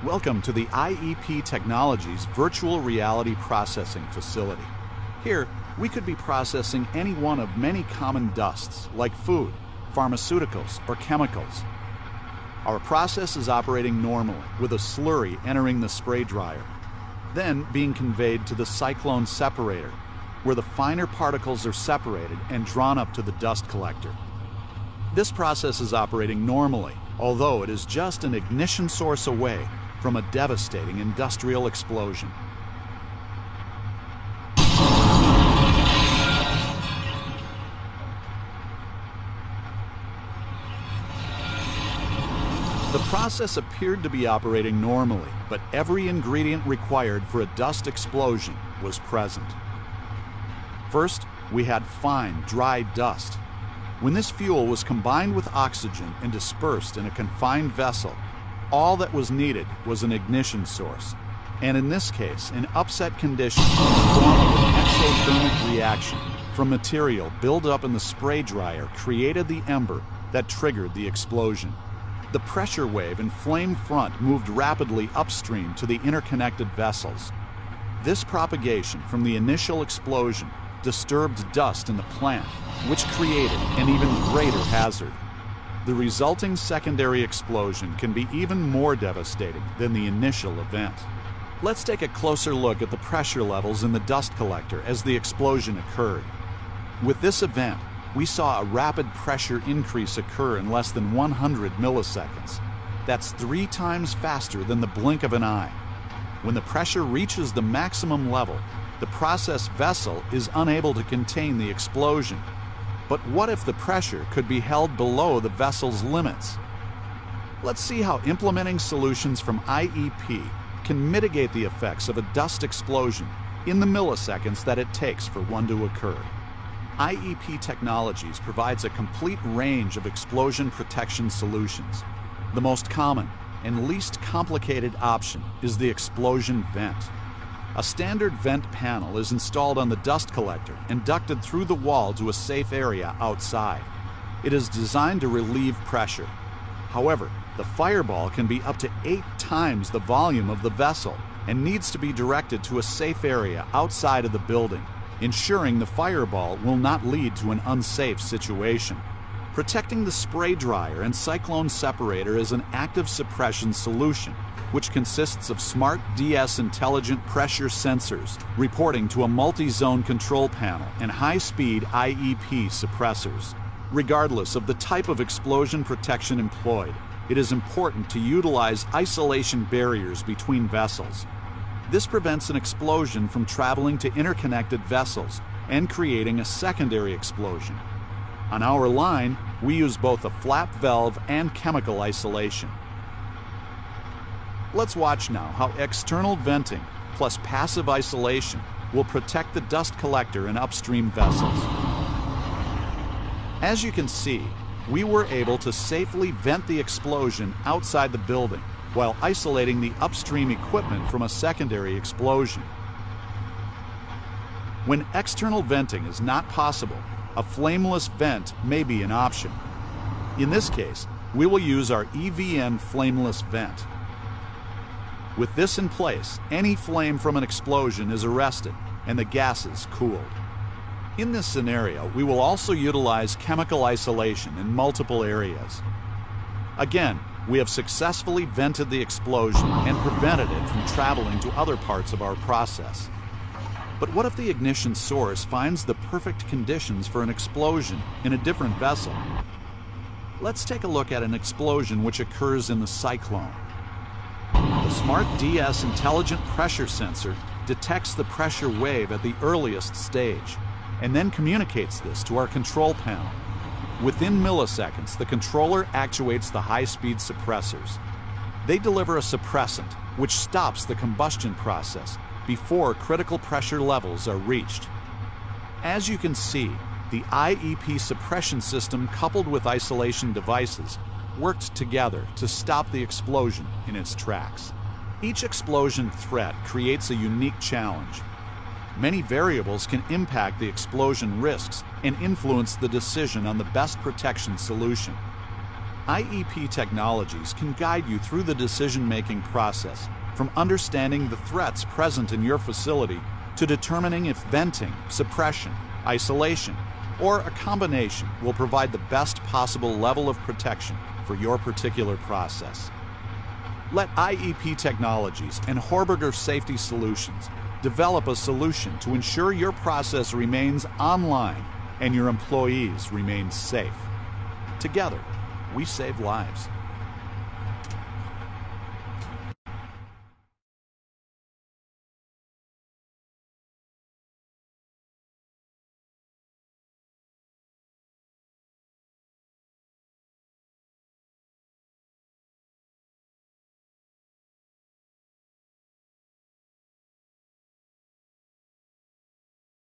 Welcome to the IEP Technologies Virtual Reality Processing Facility. Here, we could be processing any one of many common dusts, like food, pharmaceuticals, or chemicals. Our process is operating normally, with a slurry entering the spray dryer, then being conveyed to the cyclone separator, where the finer particles are separated and drawn up to the dust collector. This process is operating normally, although it is just an ignition source away from a devastating industrial explosion. The process appeared to be operating normally, but every ingredient required for a dust explosion was present. First, we had fine, dry dust. When this fuel was combined with oxygen and dispersed in a confined vessel, all that was needed was an ignition source, and in this case, an upset condition in the form of an exothermic reaction from material built up in the spray dryer created the ember that triggered the explosion. The pressure wave and flame front moved rapidly upstream to the interconnected vessels. This propagation from the initial explosion disturbed dust in the plant, which created an even greater hazard. The resulting secondary explosion can be even more devastating than the initial event. Let's take a closer look at the pressure levels in the dust collector as the explosion occurred. With this event, we saw a rapid pressure increase occur in less than 100 milliseconds. That's 3 times faster than the blink of an eye. When the pressure reaches the maximum level, the process vessel is unable to contain the explosion. But what if the pressure could be held below the vessel's limits? Let's see how implementing solutions from IEP can mitigate the effects of a dust explosion in the milliseconds that it takes for one to occur. IEP Technologies provides a complete range of explosion protection solutions. The most common and least complicated option is the explosion vent. A standard vent panel is installed on the dust collector and ducted through the wall to a safe area outside. It is designed to relieve pressure. However, the fireball can be up to 8 times the volume of the vessel and needs to be directed to a safe area outside of the building, ensuring the fireball will not lead to an unsafe situation. Protecting the spray dryer and cyclone separator is an active suppression solution, which consists of smart DS intelligent pressure sensors reporting to a multi-zone control panel and high-speed IEP suppressors. Regardless of the type of explosion protection employed, it is important to utilize isolation barriers between vessels. This prevents an explosion from traveling to interconnected vessels and creating a secondary explosion. On our line, we use both a flap valve and chemical isolation. Let's watch now how external venting plus passive isolation will protect the dust collector and upstream vessels. As you can see, we were able to safely vent the explosion outside the building while isolating the upstream equipment from a secondary explosion. When external venting is not possible, a flameless vent may be an option. In this case, we will use our EVN flameless vent. With this in place, any flame from an explosion is arrested and the gases cooled. In this scenario, we will also utilize chemical isolation in multiple areas. Again, we have successfully vented the explosion and prevented it from traveling to other parts of our process. But what if the ignition source finds the perfect conditions for an explosion in a different vessel? Let's take a look at an explosion which occurs in the cyclone. The smart DS intelligent pressure sensor detects the pressure wave at the earliest stage and then communicates this to our control panel. Within milliseconds, the controller actuates the high-speed suppressors. They deliver a suppressant which stops the combustion process before critical pressure levels are reached. As you can see, the IEP suppression system coupled with isolation devices worked together to stop the explosion in its tracks. Each explosion threat creates a unique challenge. Many variables can impact the explosion risks and influence the decision on the best protection solution. IEP Technologies can guide you through the decision-making process, from understanding the threats present in your facility to determining if venting, suppression, isolation, or a combination will provide the best possible level of protection for your particular process. Let IEP Technologies and Horberger Safety Solutions develop a solution to ensure your process remains online and your employees remain safe. Together, we save lives.